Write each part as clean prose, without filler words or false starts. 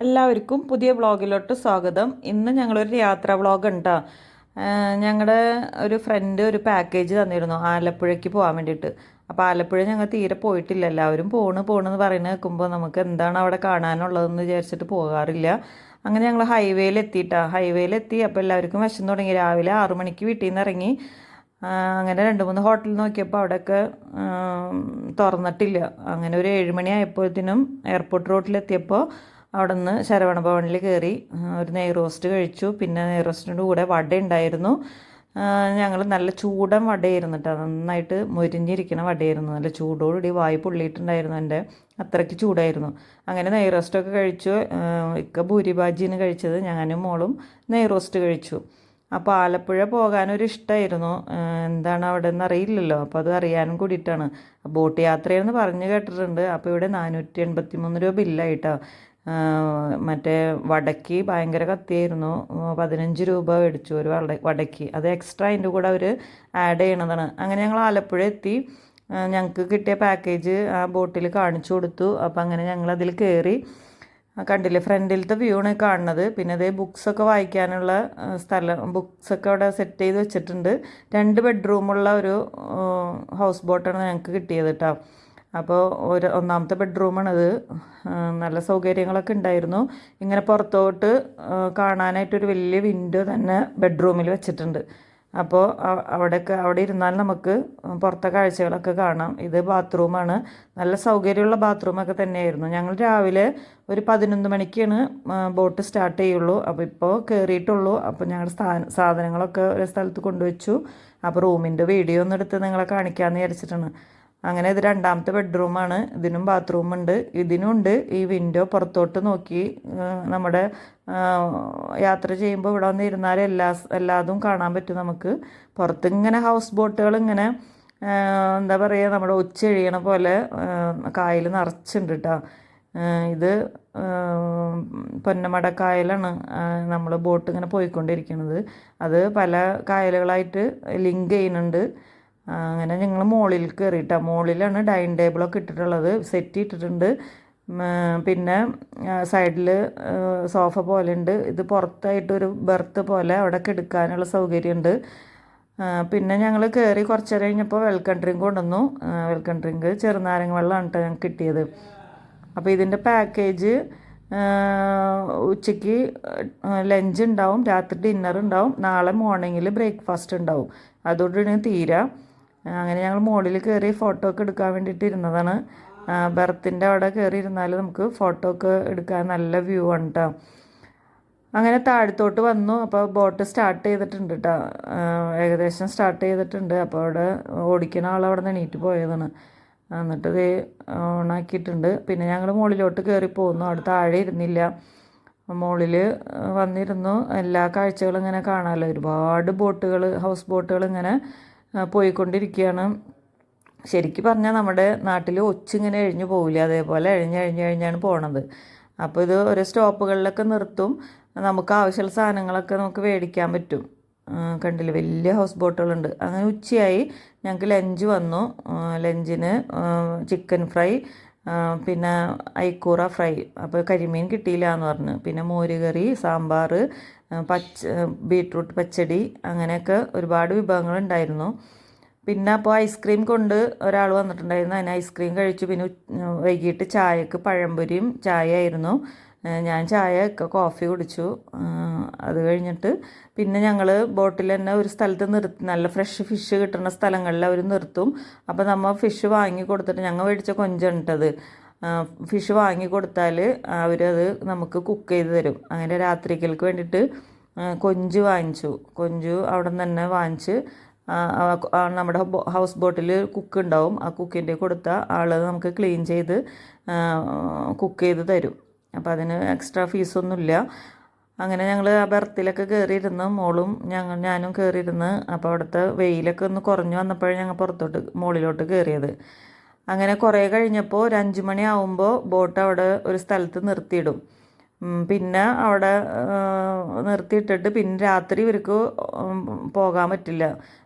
എല്ലാവർക്കും പുതിയ വ്ളോഗിലോട്ട് സ്വാഗതം. ഇന്ന് ഞങ്ങളൊരു യാത്രാ വ്ളോഗ് ഉണ്ടോ. ഞങ്ങളുടെ ഒരു ഫ്രണ്ട് ഒരു പാക്കേജ് തന്നിരുന്നു ആലപ്പുഴയ്ക്ക് പോകാൻ വേണ്ടിയിട്ട്. അപ്പോൾ ആലപ്പുഴ ഞങ്ങൾ തീരെ പോയിട്ടില്ല. എല്ലാവരും പോണെന്ന് പറയുന്നത് കേൾക്കുമ്പോൾ നമുക്ക് എന്താണ് അവിടെ കാണാനുള്ളതെന്ന് വിചാരിച്ചിട്ട് പോകാറില്ല. അങ്ങനെ ഞങ്ങൾ ഹൈവേയിലെത്തി. അപ്പോൾ എല്ലാവർക്കും വിശന്ന് തുടങ്ങി. രാവിലെ 6 മണിക്ക് വീട്ടിൽ നിന്ന് ഇറങ്ങി. അങ്ങനെ 2-3 ഹോട്ടൽ നോക്കിയപ്പോൾ അവിടെയൊക്കെ തുറന്നിട്ടില്ല. അങ്ങനെ ഒരു 7 മണി ആയപ്പോഴത്തേനും എയർപോർട്ട് റോഡിലെത്തിയപ്പോൾ അവിടെ നിന്ന് ശരവണ ഭവനിൽ കയറി ഒരു നെയ് റോസ്റ്റ് കഴിച്ചു. പിന്നെ നെയ് റോസ്റ്റിൻ്റെ കൂടെ വട ഉണ്ടായിരുന്നു. ഞങ്ങൾ നല്ല ചൂടൻ വടയായിരുന്നു കേട്ടോ. നന്നായിട്ട് മൊരിഞ്ഞിരിക്കുന്ന വടയായിരുന്നു. നല്ല ചൂടോടുകൂടി വായി പൊള്ളിയിട്ടുണ്ടായിരുന്നു. എൻ്റെ അത്രയ്ക്ക് ചൂടായിരുന്നു. അങ്ങനെ നെയ് റോസ്റ്റൊക്കെ കഴിച്ചു. ഭൂരിഭാജിന്ന് കഴിച്ചത്. ഞാനും മോളും നെയ് റോസ്റ്റ് കഴിച്ചു. അപ്പോൾ ആലപ്പുഴ പോകാനൊരു ഇഷ്ടമായിരുന്നു. എന്താണ് അവിടെ നിന്ന് അറിയില്ലല്ലോ. അപ്പോൾ അത് അറിയാനും കൂടിയിട്ടാണ്. ബോട്ട് യാത്രയെന്ന് പറഞ്ഞു കേട്ടിട്ടുണ്ട്. അപ്പോൾ ഇവിടെ 483 രൂപ ബില്ലായിട്ടോ. മറ്റേ വടക്ക് ഭയങ്കര കത്തിയായിരുന്നു. 15 രൂപ മേടിച്ചു ഒരു വടക്ക്. അത് എക്സ്ട്രാ അതിൻ്റെ കൂടെ അവർ ആഡ് ചെയ്യണതാണ്. അങ്ങനെ ഞങ്ങൾ ആലപ്പുഴ എത്തി. ഞങ്ങൾക്ക് കിട്ടിയ പാക്കേജ് ആ ബോട്ടിൽ കാണിച്ചു കൊടുത്തു. അപ്പോൾ അങ്ങനെ ഞങ്ങൾ അതിൽ കയറി. കണ്ടില്ലേ, ഫ്രണ്ടിലത്തെ വ്യൂ ആണ് കാണുന്നത്. പിന്നെ അതേ ബുക്സൊക്കെ വായിക്കാനുള്ള ബുക്സൊക്കെ അവിടെ സെറ്റ് ചെയ്ത് വെച്ചിട്ടുണ്ട്. 2 ബെഡ്റൂമുള്ള ഒരു ഹൗസ് ബോട്ടാണ് ഞങ്ങൾക്ക് കിട്ടിയത് കേട്ടോ. അപ്പോൾ ഒന്നാമത്തെ ബെഡ്റൂമാണത്. നല്ല സൗകര്യങ്ങളൊക്കെ ഉണ്ടായിരുന്നു. ഇങ്ങനെ പുറത്തോട്ട് കാണാനായിട്ടൊരു വലിയ വിൻഡോ തന്നെ ബെഡ്റൂമിൽ വെച്ചിട്ടുണ്ട്. അപ്പോൾ അവിടെ ഇരുന്നാൽ നമുക്ക് പുറത്തെ കാഴ്ചകളൊക്കെ കാണാം. ഇത് ബാത്റൂമാണ്. നല്ല സൗകര്യമുള്ള ബാത്റൂമൊക്കെ തന്നെയായിരുന്നു. ഞങ്ങൾ രാവിലെ ഒരു 11 മണിക്കാണ് ബോട്ട് സ്റ്റാർട്ട് ചെയ്യുള്ളൂ. അപ്പോൾ ഇപ്പോൾ കയറിയിട്ടുള്ളൂ. അപ്പോൾ ഞങ്ങളുടെ സാധനങ്ങളൊക്കെ ഒരു സ്ഥലത്ത് കൊണ്ടുവച്ചു. അപ്പോൾ റൂമിൻ്റെ വീഡിയോ ഒന്നും എടുത്ത് നിങ്ങളെ കാണിക്കാമെന്ന് വിചാരിച്ചിട്ടാണ്. അങ്ങനെ ഇത് 2ാമത്തെ ബെഡ്റൂമാണ്. ഇതിനും ബാത്റൂമുണ്ട്. ഇതിനുണ്ട് ഈ വിൻഡോ. പുറത്തോട്ട് നോക്കി നമ്മുടെ യാത്ര ചെയ്യുമ്പോൾ ഇവിടെ വന്ന് ഇരുന്നാൽ എല്ലാതും കാണാൻ പറ്റും നമുക്ക്. പുറത്തിങ്ങനെ ഹൗസ് ബോട്ടുകൾ ഇങ്ങനെ എന്താ പറയുക, നമ്മുടെ ഒച്ചെഴിയണ പോലെ കായൽ നിറച്ചുണ്ട് കേട്ടോ. ഇത് പൊന്നമട കായലാണ് നമ്മൾ ബോട്ട് ഇങ്ങനെ പോയിക്കൊണ്ടിരിക്കുന്നത്. അത് പല കായലുകളായിട്ട് ലിങ്ക് ചെയ്യുന്നുണ്ട്. അങ്ങനെ ഞങ്ങൾ മുകളിൽ കയറിയിട്ടാ. മുകളിലാണ് ഡൈനിങ് ടേബിളൊക്കെ ഇട്ടിട്ടുള്ളത്, സെറ്റ് ഇട്ടിട്ടുണ്ട്. പിന്നെ സൈഡിൽ സോഫ പോലെ ഉണ്ട്. ഇത് പുറത്തായിട്ടൊരു ബെർത്ത് പോലെ അവിടെ കിടക്കാനുള്ള സൗകര്യമുണ്ട്. പിന്നെ ഞങ്ങൾ കയറി കുറച്ച് നേരം കഴിഞ്ഞപ്പോൾ വെൽക്കം ഡ്രിങ്ക് കൊണ്ടുവന്നു. വെൽക്കം ഡ്രിങ്ക് ചെറുനാരങ്ങ വെള്ളമാണ് കേട്ടോ ഞങ്ങൾക്ക് കിട്ടിയത്. അപ്പോൾ ഇതിൻ്റെ പാക്കേജ് ഉച്ചയ്ക്ക് ലഞ്ച് ഉണ്ടാവും, രാത്രി ഡിന്നർ ഉണ്ടാവും, നാളെ മോർണിംഗിൽ ബ്രേക്ക്ഫാസ്റ്റ് ഉണ്ടാവും. അതോടുകൂടി തീരാം. അങ്ങനെ ഞങ്ങൾ മുകളിൽ കയറി ഫോട്ടോ ഒക്കെ എടുക്കാൻ വേണ്ടിയിട്ട് ഇരുന്നതാണ്. ബെർത്തിൻ്റെ അവിടെ കയറി ഇരുന്നാൽ നമുക്ക് ഫോട്ടോ ഒക്കെ എടുക്കാൻ നല്ല വ്യൂ ആണ് കേട്ടോ. അങ്ങനെ താഴത്തോട്ട് വന്നു. അപ്പോൾ ബോട്ട് സ്റ്റാർട്ട് ചെയ്തിട്ടുണ്ട് കേട്ടോ. ഏകദേശം സ്റ്റാർട്ട് ചെയ്തിട്ടുണ്ട്. അപ്പോൾ അവിടെ ഓടിക്കുന്ന ആളവിടെ നിന്ന് എണീറ്റ് പോയതാണ്. എന്നിട്ട് ഇത് ഓണാക്കിയിട്ടുണ്ട്. പിന്നെ ഞങ്ങൾ മുകളിലോട്ട് കയറി പോകുന്നു. അവിടെ താഴെ ഇരുന്നില്ല, മുകളിൽ വന്നിരുന്നു. എല്ലാ കാഴ്ചകളും ഇങ്ങനെ കാണാമല്ലോ. ഒരുപാട് ബോട്ടുകൾ, ഹൗസ് ബോട്ടുകൾ ഇങ്ങനെ പോയിക്കൊണ്ടിരിക്കുകയാണ്. ശരിക്കും പറഞ്ഞാൽ നമ്മുടെ നാട്ടിൽ ഒച്ചിങ്ങനെ എഴിഞ്ഞു പോവില്ല, അതേപോലെ എഴിഞ്ഞാണ് പോണത്. അപ്പോൾ ഇത് ഓരോ സ്റ്റോപ്പുകളിലൊക്കെ നിർത്തും. നമുക്ക് ആവശ്യമുള്ള സാധനങ്ങളൊക്കെ നമുക്ക് മേടിക്കാൻ പറ്റും. കണ്ടില്ല, വലിയ ഹൗസ് ബോട്ടുകളുണ്ട്. അങ്ങനെ ഉച്ചയായി. ഞങ്ങൾക്ക് ലഞ്ച് വന്നു. ലഞ്ചിന് ചിക്കൻ ഫ്രൈ, പിന്നെ ഐക്കൂറ ഫ്രൈ. അപ്പോൾ കരിമീൻ കിട്ടിയില്ല എന്ന് പറഞ്ഞു. പിന്നെ മോരുകറി, സാമ്പാർ, ബീട്രൂട്ട് പച്ചടി, അങ്ങനെയൊക്കെ ഒരുപാട് വിഭവങ്ങളുണ്ടായിരുന്നു. പിന്നെ അപ്പോൾ ഐസ്ക്രീം കൊണ്ട് ഒരാൾ വന്നിട്ടുണ്ടായിരുന്നു. അതിന് ഐസ്ക്രീം കഴിച്ചു. പിന്നെ വൈകിട്ട് ചായക്ക് പഴംപൊരിയും ചായ ആയിരുന്നു. ഞാൻ ചായ കോഫി കുടിച്ചു. അത് കഴിഞ്ഞിട്ട് പിന്നെ ഞങ്ങൾ ബോട്ടിൽ തന്നെ ഒരു സ്ഥലത്ത് നിർത്തി. നല്ല ഫ്രഷ് ഫിഷ് കിട്ടുന്ന സ്ഥലങ്ങളിൽ അവർ നിർത്തും. അപ്പോൾ നമ്മൾ ഫിഷ് വാങ്ങി കൊടുത്തിട്ട്, ഞങ്ങൾ മേടിച്ച കൊഞ്ചിട്ടത് ഫിഷ് വാങ്ങി കൊടുത്താൽ അവരത് നമുക്ക് കുക്ക് ചെയ്ത് തരും. അങ്ങനെ രാത്രിക്കൽക്ക് വേണ്ടിയിട്ട് കൊഞ്ച് അവിടെ നിന്ന് തന്നെ വാങ്ങിച്ച് നമ്മുടെ ഹൗസ് ബോട്ടിൽ കുക്ക് ഉണ്ടാവും. ആ കുക്കിൻ്റെ കൊടുത്ത ആൾ നമുക്ക് ക്ലീൻ ചെയ്ത് കുക്ക് ചെയ്ത് തരും. അപ്പോൾ അതിന് എക്സ്ട്രാ ഫീസൊന്നുമില്ല. അങ്ങനെ ഞങ്ങൾ ആ ബെർത്തിലൊക്കെ കയറിയിരുന്ന്, മോളും ഞാനും കയറിയിരുന്ന്. അപ്പോൾ അവിടുത്തെ വെയിലൊക്കെ ഒന്ന് കുറഞ്ഞു വന്നപ്പോഴേ ഞങ്ങൾ മുകളിലോട്ട് കയറിയത്. അങ്ങനെ കുറേ കഴിഞ്ഞപ്പോൾ ഒരു 5 മണി ആകുമ്പോൾ ബോട്ട് അവിടെ ഒരു സ്ഥലത്ത് നിർത്തിയിടും. പിന്നെ അവിടെ നിർത്തിയിട്ടിട്ട് പിന്നെ രാത്രി ഇവർക്ക് പോകാൻ പറ്റില്ല.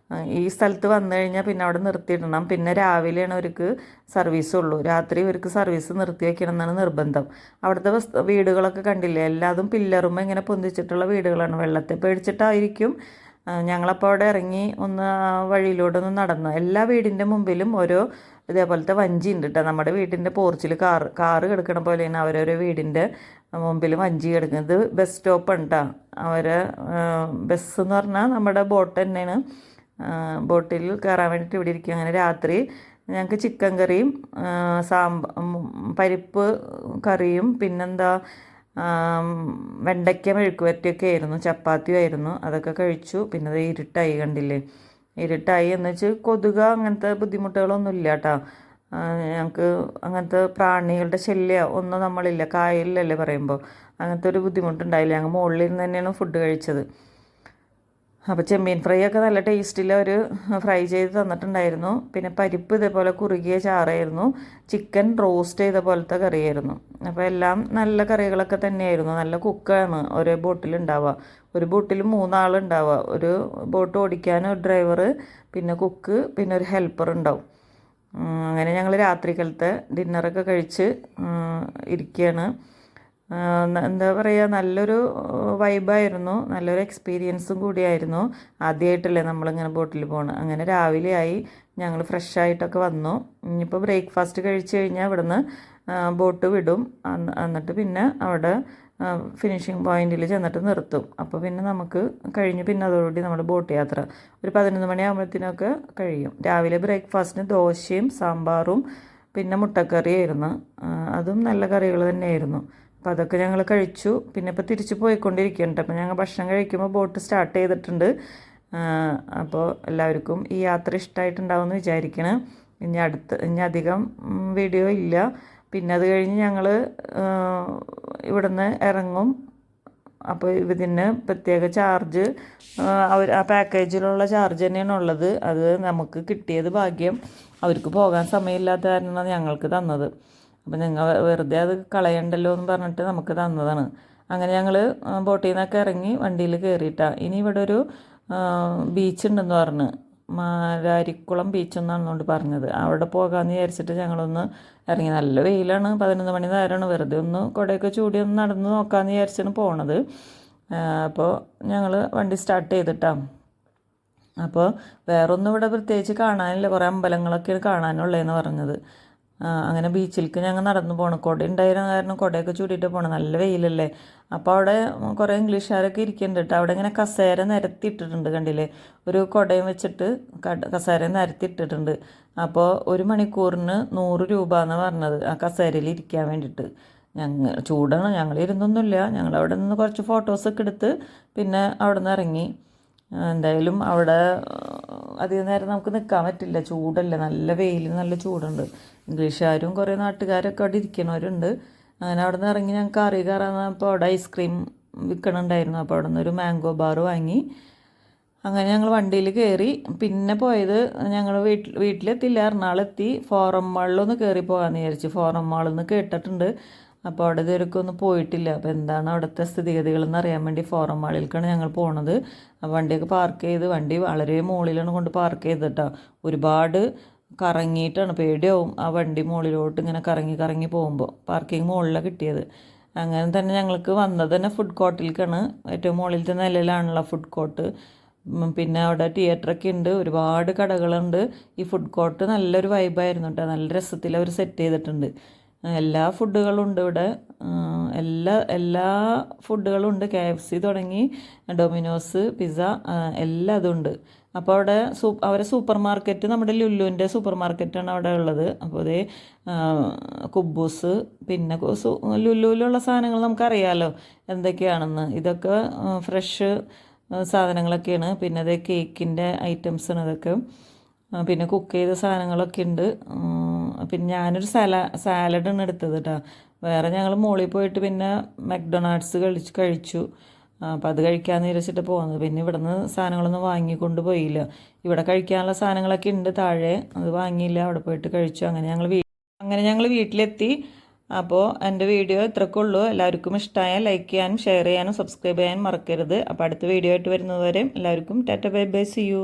ഈ സ്ഥലത്ത് വന്നു കഴിഞ്ഞാൽ പിന്നെ അവിടെ നിർത്തിയിടണം. പിന്നെ രാവിലെയാണ് അവർക്ക് സർവീസുള്ളൂ. രാത്രി ഇവർക്ക് സർവീസ് നിർത്തി വയ്ക്കണം എന്നാണ് നിർബന്ധം. അവിടുത്തെ വീടുകളൊക്കെ കണ്ടില്ലേ, എല്ലാതും പില്ലറുമ്പോൾ ഇങ്ങനെ പൊന്തിച്ചിട്ടുള്ള വീടുകളാണ്. വെള്ളത്തെ പേടിച്ചിട്ടായിരിക്കും. ഞങ്ങളപ്പോൾ അവിടെ ഇറങ്ങി ഒന്ന് വഴിയിലൂടെ ഒന്ന് നടന്നു. എല്ലാ വീടിൻ്റെ മുമ്പിലും ഓരോ ഇതേപോലത്തെ വഞ്ചി ഉണ്ട് കേട്ടോ. നമ്മുടെ വീട്ടിൻ്റെ പോർച്ചിൽ കാറ് കിടക്കണ പോലെയാണ് അവരോരോ വീടിൻ്റെ മുമ്പിൽ വഞ്ചി കിടക്കുന്നത്. ബസ് സ്റ്റോപ്പാണ് കേട്ടോ. അവരെ ബസ് എന്ന് പറഞ്ഞാൽ നമ്മുടെ ബോട്ട് തന്നെയാണ്. ബോട്ടിൽ കയറാൻ വേണ്ടിയിട്ട് ഇവിടെ ഇരിക്കും. അങ്ങനെ രാത്രി ഞങ്ങൾക്ക് ചിക്കൻ കറിയും പരിപ്പ് കറിയും പിന്നെന്താ വെണ്ടയ്ക്ക മെഴുക്കുവരട്ടിയൊക്കെ ആയിരുന്നു, ചപ്പാത്തിയും ആയിരുന്നു. അതൊക്കെ കഴിച്ചു. പിന്നെ അത് ഇരുട്ടായി കണ്ടില്ലേ, ഇരുട്ടായി എന്ന് വെച്ച് കൊതുക് അങ്ങനത്തെ ബുദ്ധിമുട്ടുകളൊന്നും ഇല്ല കേട്ടോ. ഞങ്ങൾക്ക് അങ്ങനത്തെ പ്രാണികളുടെ ശല്യം ഒന്നും നമ്മളില്ല, കായലിലല്ലേ പറയുമ്പോൾ അങ്ങനത്തെ ഒരു ബുദ്ധിമുട്ടുണ്ടായില്ല. ഞങ്ങൾ മുകളിലിരുന്ന് തന്നെയാണ് ഫുഡ് കഴിച്ചത്. അപ്പോൾ ചെമ്മീൻ ഫ്രൈ ഒക്കെ നല്ല ടേസ്റ്റിൽ അവർ ഫ്രൈ ചെയ്ത് തന്നിട്ടുണ്ടായിരുന്നു. പിന്നെ പരിപ്പ് ഇതേപോലെ കുറുകിയ ചാറായിരുന്നു, ചിക്കൻ റോസ്റ്റ് ചെയ്ത പോലത്തെ കറിയായിരുന്നു. അപ്പോൾ എല്ലാം നല്ല കറികളൊക്കെ തന്നെയായിരുന്നു. നല്ല കുക്കാണ് ഓരോ ബോട്ടിലുണ്ടാവുക. ഒരു ബോട്ടിൽ 3 ആളുണ്ടാവുക. ഒരു ബോട്ട് ഓടിക്കാൻ ഒരു ഡ്രൈവർ, പിന്നെ കുക്ക്, പിന്നെ ഒരു ഹെൽപ്പർ ഉണ്ടാവും. അങ്ങനെ ഞങ്ങൾ രാത്രികാലത്തെ ഡിന്നറൊക്കെ കഴിച്ച് ഇരിക്കുകയാണ്. എന്താ പറയുക, നല്ലൊരു വൈബായിരുന്നു, നല്ലൊരു എക്സ്പീരിയൻസും കൂടിയായിരുന്നു. ആദ്യമായിട്ടല്ലേ നമ്മളിങ്ങനെ ബോട്ടിൽ പോകണം. അങ്ങനെ രാവിലെയായി, ഞങ്ങൾ ഫ്രഷായിട്ടൊക്കെ വന്നു. ഇനിയിപ്പോൾ ബ്രേക്ക്ഫാസ്റ്റ് കഴിച്ച് കഴിഞ്ഞാൽ ഇവിടുന്ന് ബോട്ട് വിടും. എന്നിട്ട് പിന്നെ അവിടെ ഫിനിഷിംഗ് പോയിന്റിൽ ചെന്നിട്ട് നിർത്തും. അപ്പോൾ പിന്നെ നമുക്ക് കഴിഞ്ഞ് പിന്നെ അതോടുകൂടി നമ്മുടെ ബോട്ട് യാത്ര ഒരു 11 മണിയാകുമ്പോഴത്തേനൊക്കെ കഴിയും. രാവിലെ ബ്രേക്ക്ഫാസ്റ്റിന് ദോശയും സാമ്പാറും പിന്നെ മുട്ടക്കറിയായിരുന്നു. അതും നല്ല കറികൾ തന്നെയായിരുന്നു. അപ്പോൾ അതൊക്കെ ഞങ്ങൾ കഴിച്ചു. പിന്നെ ഇപ്പോൾ തിരിച്ച് പോയിക്കൊണ്ടിരിക്കുന്നുണ്ട്. അപ്പോൾ ഞങ്ങൾ ഭക്ഷണം കഴിക്കുമ്പോൾ ബോട്ട് സ്റ്റാർട്ട് ചെയ്തിട്ടുണ്ട്. അപ്പോൾ എല്ലാവർക്കും ഈ യാത്ര ഇഷ്ടമായിട്ടുണ്ടാവുമെന്ന് വിചാരിക്കണം. ഇനി അധികം വീഡിയോ ഇല്ല. പിന്നെ അത് കഴിഞ്ഞ് ഞങ്ങൾ ഇവിടുന്ന് ഇറങ്ങും. അപ്പോൾ ഇതിന് പ്രത്യേക ചാർജ് ആ പാക്കേജിലുള്ള ചാർജ് തന്നെയാണ് ഉള്ളത്. അത് നമുക്ക് കിട്ടിയത് ഭാഗ്യം. അവർക്ക് പോകാൻ സമയമില്ലാത്ത കാരണമാണ് ഞങ്ങൾക്ക് തന്നത്. അപ്പം നിങ്ങൾ വെറുതെ അത് കളയണ്ടല്ലോ എന്ന് പറഞ്ഞിട്ട് നമുക്ക് തന്നതാണ്. അങ്ങനെ ഞങ്ങൾ ബോട്ടിൽ നിന്നൊക്കെ ഇറങ്ങി വണ്ടിയിൽ കയറിയിട്ടാണ്. ഇനി ഇവിടെ ഒരു ബീച്ച് ഉണ്ടെന്ന് പറഞ്ഞ്, മാരാരിക്കുളം ബീച്ച് എന്നാണ് പറഞ്ഞത്. അവിടെ പോകാമെന്ന് വിചാരിച്ചിട്ട് ഞങ്ങളൊന്ന് ഇറങ്ങി. നല്ല വെയിലാണ്, 11 മണി നേരമാണ്. വെറുതെ ഒന്ന് കുടയൊക്കെ ചൂടി ഒന്ന് നടന്ന് നോക്കാമെന്ന് വിചാരിച്ചാണ് പോണത്. അപ്പോൾ ഞങ്ങൾ വണ്ടി സ്റ്റാർട്ട് ചെയ്തിട്ടാണ്. അപ്പോൾ വേറൊന്നും ഇവിടെ പ്രത്യേകിച്ച് കാണാനില്ല, കുറേ അമ്പലങ്ങളൊക്കെയാണ് കാണാനുള്ളതെന്ന് പറഞ്ഞത്. അങ്ങനെ ബീച്ചിലേക്ക് ഞങ്ങൾ നടന്നു പോകണം. കുട ഉണ്ടായിരുന്ന കാരണം കുടയൊക്കെ ചൂടിയിട്ട് പോകണം, നല്ല വെയിലല്ലേ. അപ്പോൾ അവിടെ കുറേ ഇംഗ്ലീഷുകാരൊക്കെ ഇരിക്കുന്നുണ്ട് കേട്ടോ. അവിടെ ഇങ്ങനെ കസേര നിരത്തിയിട്ടിട്ടുണ്ട്, കണ്ടില്ലേ, ഒരു കുടയും വെച്ചിട്ട് കസേര നിരത്തിയിട്ടിട്ടുണ്ട്. അപ്പോൾ 1 മണിക്കൂറിന് 100 രൂപ എന്നാണ് പറഞ്ഞത് ആ കസേരയിൽ ഇരിക്കാൻ വേണ്ടിയിട്ട്. ചൂടാണ്, ഞങ്ങൾ ഇരുന്നൊന്നുമില്ല. ഞങ്ങളവിടെ നിന്ന് കുറച്ച് ഫോട്ടോസൊക്കെ എടുത്ത് പിന്നെ അവിടെ നിന്ന് ഇറങ്ങി. എന്തായാലും അവിടെ അധികം നേരം നമുക്ക് നിൽക്കാൻ പറ്റില്ല, ചൂടല്ലേ, നല്ല വെയിൽ, നല്ല ചൂടുണ്ട്. ഇംഗ്ലീഷുകാരും കുറേ നാട്ടുകാരൊക്കെ അവിടെ ഇരിക്കണവരുണ്ട്. അങ്ങനെ അവിടെ നിന്ന് ഇറങ്ങി ഞങ്ങൾക്ക് കറി കയറാന്നപ്പോൾ അവിടെ ഐസ്ക്രീം വിൽക്കണുണ്ടായിരുന്നു. അപ്പോൾ അവിടെ നിന്നൊരു മാംഗോ ബാർ വാങ്ങി. അങ്ങനെ ഞങ്ങൾ വണ്ടിയിൽ കയറി. പിന്നെ പോയത് ഞങ്ങൾ വീട്ടിലെത്തില്ല, എറണാകുളത്തെത്തി. ഫോറം മാളിലൊന്ന് കയറി പോകാമെന്ന് വിചാരിച്ചു. ഫോറം മാളിൽ നിന്ന് കേട്ടിട്ടുണ്ട്. അപ്പോൾ അവിടെ ഇതുവരെയൊക്കെ ഒന്നും പോയിട്ടില്ല. അപ്പോൾ എന്താണ് അവിടുത്തെ സ്ഥിതിഗതികളെന്ന് അറിയാൻ വേണ്ടി ഫോറം മാളിലേക്കാണ് ഞങ്ങൾ പോണത്. വണ്ടിയൊക്കെ പാർക്ക് ചെയ്ത്, വണ്ടി വളരെ മുകളിലാണ് കൊണ്ട് പാർക്ക് ചെയ്തിട്ടാ. ഒരുപാട് കറങ്ങിയിട്ടാണ്, പേടിയാവും ആ വണ്ടി മുകളിലോട്ട് ഇങ്ങനെ കറങ്ങി കറങ്ങി പോകുമ്പോൾ. പാർക്കിംഗ് മുകളിലാണ് കിട്ടിയത്. അങ്ങനെ തന്നെ ഞങ്ങൾക്ക് വന്നത് തന്നെ ഫുഡ് കോർട്ടിലേക്കാണ്. ഏറ്റവും മുകളിലത്തെ നിലയിലാണല്ലോ ഫുഡ് കോർട്ട്. പിന്നെ അവിടെ തിയേറ്ററൊക്കെ ഉണ്ട്, ഒരുപാട് കടകളുണ്ട്. ഈ ഫുഡ് കോർട്ട് നല്ലൊരു വൈബായിരുന്നു കേട്ടോ. നല്ല രസത്തിൽ അവർ സെറ്റ് ചെയ്തിട്ടുണ്ട്. എല്ലാ ഫുഡുകളും ഉണ്ട് ഇവിടെ. എല്ലാ ഫുഡുകളും ഉണ്ട്. KFC തുടങ്ങി ഡൊമിനോസ്, പിസ്സ, എല്ലാം അതുണ്ട്. അപ്പോൾ അവിടെ അവരെ സൂപ്പർ മാർക്കറ്റ്, നമ്മുടെ ലുലുവിൻ്റെ സൂപ്പർ മാർക്കറ്റാണ് അവിടെ ഉള്ളത്. അപ്പോൾ അതേ കുബൂസ്, പിന്നെ ലുലുവിലുള്ള സാധനങ്ങൾ നമുക്കറിയാമല്ലോ എന്തൊക്കെയാണെന്ന്. ഇതൊക്കെ ഫ്രഷ് സാധനങ്ങളൊക്കെയാണ്. പിന്നെ അതേ കേക്കിൻ്റെ ഐറ്റംസാണ് ഇതൊക്കെ. പിന്നെ കുക്ക് ചെയ്ത സാധനങ്ങളൊക്കെ ഉണ്ട്. പിന്നെ ഞാനൊരു സാലഡാണ് എടുത്തത് കേട്ടോ. വേറെ ഞങ്ങൾ മുകളിൽ പോയിട്ട് പിന്നെ മക്ഡൊണാൾഡ്സ് കഴിച്ചു. അപ്പോൾ അത് കഴിക്കാമെന്ന് വിചാരിച്ചിട്ട് പോകുന്നത്. പിന്നെ ഇവിടെ നിന്ന് സാധനങ്ങളൊന്നും വാങ്ങിക്കൊണ്ട് പോയില്ല. ഇവിടെ കഴിക്കാനുള്ള സാധനങ്ങളൊക്കെ ഉണ്ട് താഴെ, അത് വാങ്ങിയില്ല, അവിടെ പോയിട്ട് കഴിച്ചു. അങ്ങനെ ഞങ്ങൾ വീട്ടിലെത്തി. അപ്പോൾ എൻ്റെ വീഡിയോ ഇത്രയൊക്കെ ഉള്ളൂ. എല്ലാവർക്കും ഇഷ്ടമായാൽ ലൈക്ക് ചെയ്യാനും ഷെയർ ചെയ്യാനും സബ്സ്ക്രൈബ് ചെയ്യാനും മറക്കരുത്. അപ്പോൾ അടുത്ത വീഡിയോ ആയിട്ട് വരുന്നതുവരെ എല്ലാവർക്കും tata bye bye, see U.